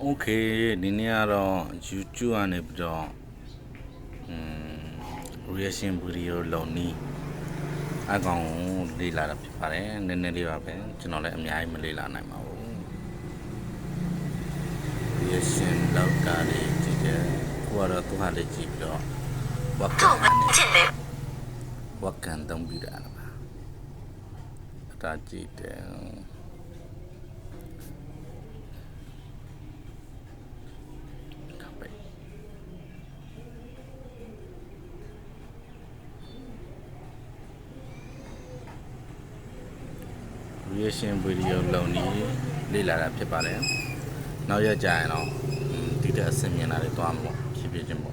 โอเคဒီနေ့ကတော့ YouTube ကနေပြီးတော့reaction video လုပ်နီးအကောင်လေ့လာတာဖြစ်ပါတယ်နည်းနည်းလေးပါပဲကျွန်တော်လည်းအများကြီးမလေ့လာနိုင်ပါဘူး reaction လောက်တာလေးကြည့်တယ်ကိုကတော့သူဟာလေးကြည့်ပြီးတော့ဝက်ကန်တုံးပြီးတာပါအတားကြည့်တယ်reaction video လုပ်နေလေ့လာတာဖြစ်ပါတယ်နောက်ရကြရင်တော့ဒီတဲ့အဆင်မြင်တာတွေတွားမှာဖြစ်ဖြစ်ချင်းပေါ့